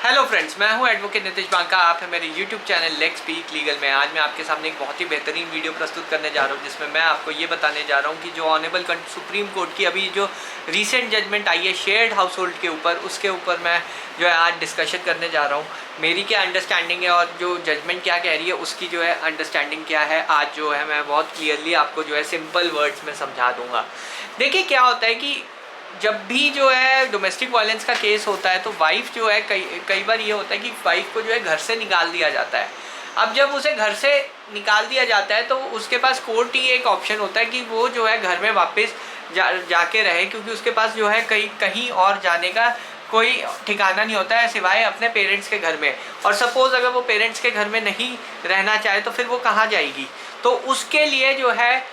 Hello friends, मैं हूं advocate Nitish Banka. आप है मेरे YouTube channel let's speak legal में। आज मैं आपके सामने एक बहुत ही बेहतरीन वीडियो प्रस्तुत करने जा रहा हूं, जिसमें मैं आपको ये बताने जा रहा हूं कि जो ऑनरेबल सुप्रीम कोर्ट की अभी जो रीसेंट जजमेंट आई है शेयर्ड हाउस होल्ड के ऊपर, उसके ऊपर मैं जो है आज डिस्कशन करने जा रहा हूँ। मेरी क्या अंडरस्टैंडिंग है और जो जजमेंट क्या कह रही है उसकी जो है अंडरस्टैंडिंग क्या है, आज जो है मैं बहुत क्लियरली आपको जो है सिंपल वर्ड्स में समझा दूँगा। देखिए क्या होता है कि जब भी जो है डोमेस्टिक वायलेंस का केस होता है तो वाइफ जो है कई बार ये होता है कि वाइफ को जो है घर से निकाल दिया जाता है। अब जब उसे घर से निकाल दिया जाता है तो उसके पास कोर्ट ही एक ऑप्शन होता है कि वो जो है घर में वापस जाके रहे, क्योंकि उसके पास जो है कहीं और जाने का कोई ठिकाना नहीं होता है सिवाय अपने पेरेंट्स के घर में। और सपोज़ अगर वो पेरेंट्स के घर में नहीं रहना चाहे तो फिर वो कहाँ जाएगी। तो उसके लिए जो है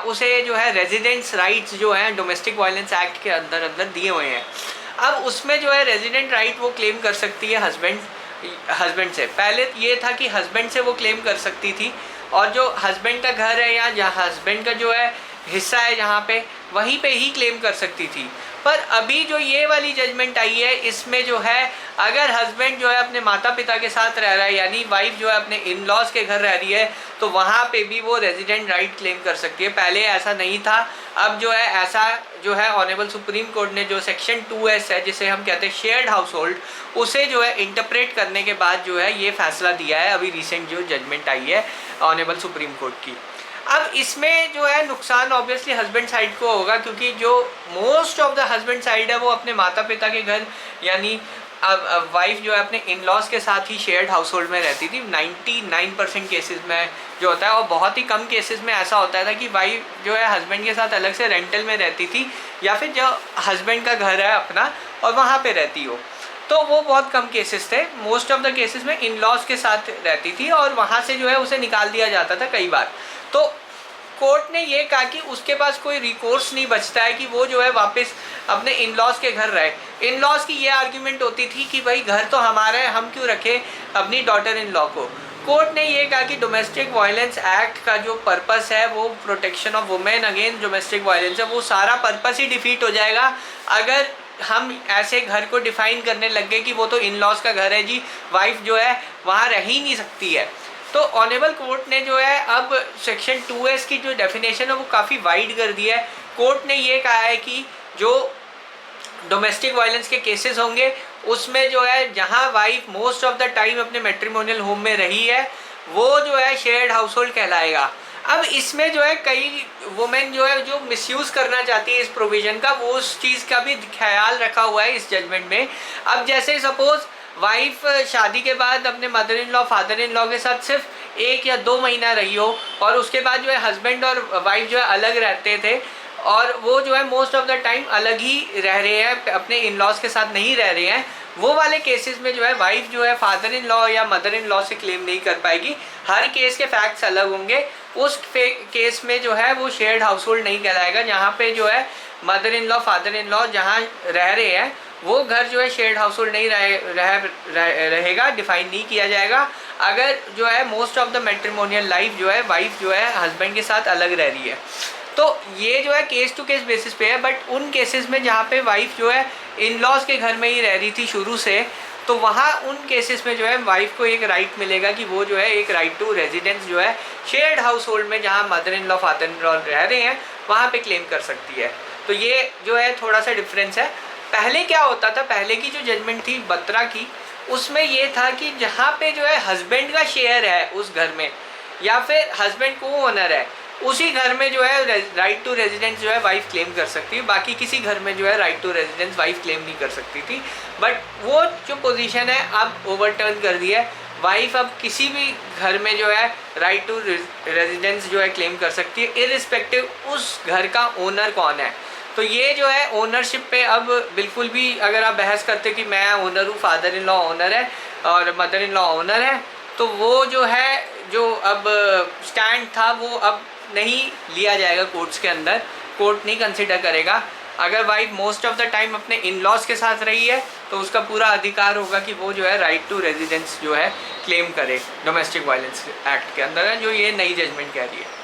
उसे जो है रेजिडेंट्स राइट्स जो हैं डोमेस्टिक वायलेंस एक्ट के अंदर दिए हुए हैं। अब उसमें जो है रेजिडेंट राइट वो क्लेम कर सकती है हस्बैंड से। पहले ये था कि हस्बैंड से वो क्लेम कर सकती थी और जो हस्बैंड का घर है या जहाँ हस्बैंड का जो है हिस्सा है जहाँ पे, वहीं पे ही क्लेम कर सकती थी। पर अभी जो ये वाली जजमेंट आई है इसमें जो है अगर हस्बैंड जो है अपने माता पिता के साथ रह रहा है, यानी वाइफ जो है अपने इन लॉज के घर रह रही है, तो वहाँ पे भी वो रेजिडेंट राइट क्लेम कर सकती है। पहले ऐसा नहीं था। अब जो है ऐसा जो है ऑनरेबल सुप्रीम कोर्ट ने जो सेक्शन 2S है, जिसे हम कहते हैं शेयर्ड हाउस होल्ड, उसे जो है इंटरप्रेट करने के बाद जो है ये फैसला दिया है। अभी रिसेंट जो जजमेंट आई है ऑनरेबल सुप्रीम कोर्ट की। अब इसमें जो है नुकसान ऑब्वियसली हस्बैंड साइड को होगा, क्योंकि जो most of the husband side है वो अपने माता पिता के घर, यानी अब वाइफ जो है अपने इन लॉज के साथ ही शेयर्ड हाउस होल्ड में रहती थी 99% केसेस में जो होता है। और बहुत ही कम केसेस में ऐसा होता था कि वाइफ जो है हस्बैंड के साथ अलग से रेंटल में रहती थी, या फिर जो हस्बैंड का घर है अपना और वहाँ पे रहती हो। तो वो बहुत कम केसेस थे। मोस्ट ऑफ द केसेस में इन लॉज के साथ रहती थी और वहाँ से जो है उसे निकाल दिया जाता था कई बार। तो कोर्ट ने ये कहा कि उसके पास कोई रिकोर्स नहीं बचता है कि वो जो है वापस अपने इन लॉज के घर रहे। इन लॉज की ये आर्ग्यूमेंट होती थी कि भाई घर तो हमारा है, हम क्यों रखें अपनी डॉटर इन लॉ को। कोर्ट ने ये कहा कि डोमेस्टिक वायलेंस एक्ट का जो पर्पस है वो protection of women against domestic violence है, वो सारा पर्पस ही डिफीट हो जाएगा अगर हम ऐसे घर को डिफाइन करने लग गए कि वो तो इन लॉज का घर है जी, वाइफ जो है वहाँ रह ही नहीं सकती है। तो ऑनरेबल कोर्ट ने जो है अब सेक्शन 2S की जो डेफिनेशन है वो काफ़ी वाइड कर दी है। कोर्ट ने ये कहा है कि जो डोमेस्टिक वायलेंस के केसेस होंगे उसमें जो है जहां wife most of the time अपने मैट्रिमोनियल होम में रही है वो जो है शेयर्ड हाउस होल्ड कहलाएगा। अब इसमें जो है कई वुमेन जो है जो मिसयूज़ करना चाहती है इस प्रोविज़न का, वो उस चीज़ का भी ख्याल रखा हुआ है इस जजमेंट में। अब जैसे सपोज़ वाइफ शादी के बाद अपने mother in law father in law के साथ सिर्फ 1 या 2 महीना रही हो और उसके बाद जो है हस्बैंड और वाइफ जो है अलग रहते थे और वो जो है मोस्ट ऑफ द टाइम अलग ही रह रहे हैं, अपने इन लॉज के साथ नहीं रह रहे हैं, वो वाले केसेस में जो है वाइफ जो है फादर इन लॉ या मदर इन लॉ से क्लेम नहीं कर पाएगी। हर केस के फैक्ट्स अलग होंगे। उस केस में जो है वो शेयर्ड हाउस होल्ड नहीं कहलाएगा, जहाँ पे जो है mother in law father in law जहाँ रह रहे हैं वो घर जो है शेयर्ड हाउस होल्ड नहीं रहेगा, डिफाइन नहीं किया जाएगा अगर जो है most of the matrimonial life जो है वाइफ जो है हस्बैंड के साथ अलग रह रही है। तो ये जो है केस टू केस बेसिस पे है। बट उन केसेस में जहाँ पे वाइफ जो है इन लॉज के घर में ही रह रही थी शुरू से, तो वहाँ उन केसेस में जो है वाइफ को एक राइट मिलेगा कि वो जो है एक राइट टू रेजिडेंस जो है शेयर्ड हाउस होल्ड में जहाँ mother in law father in law रह रहे हैं वहाँ पे क्लेम कर सकती है। तो ये जो है थोड़ा सा डिफरेंस है। पहले क्या होता था, पहले की जो जजमेंट थी बत्रा की, उसमें ये था कि जहाँ पे जो है हस्बैंड का शेयर है उस घर में या फिर हस्बैंड को ओनर है, उसी घर में जो है राइट टू रेजिडेंस जो है वाइफ क्लेम कर सकती है। बाकी किसी घर में जो है right to residence wife claim नहीं कर सकती थी। बट वो जो पोजीशन है अब ओवरटर्न कर दी है। वाइफ अब किसी भी घर में जो है राइट टू रेजिडेंस जो है क्लेम कर सकती है, इरिस्पेक्टिव उस घर का ओनर कौन है। तो ये जो है ओनरशिप पे अब बिल्कुल भी अगर आप बहस करते कि मैं ओनर हूँ, फादर इन लॉ ओनर है और मदर इन लॉ ओनर है, तो वो जो है जो अब स्टैंड था वो अब नहीं लिया जाएगा कोर्ट्स के अंदर। कोर्ट नहीं कंसिडर करेगा। अगर wife most of the time अपने इन लॉज के साथ रही है तो उसका पूरा अधिकार होगा कि वो जो है राइट टू रेजिडेंस जो है क्लेम करे डोमेस्टिक वायलेंस एक्ट के अंदर है, जो ये नई जजमेंट कह रही है।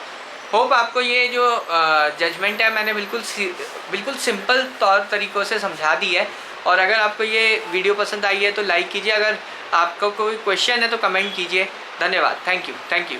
होप आपको ये जो जजमेंट है मैंने बिल्कुल सिंपल तौर तरीक़ों से समझा दी है और अगर आपको ये वीडियो पसंद आई है तो लाइक कीजिए, अगर आपका कोई क्वेश्चन है तो कमेंट कीजिए। धन्यवाद। Thank you.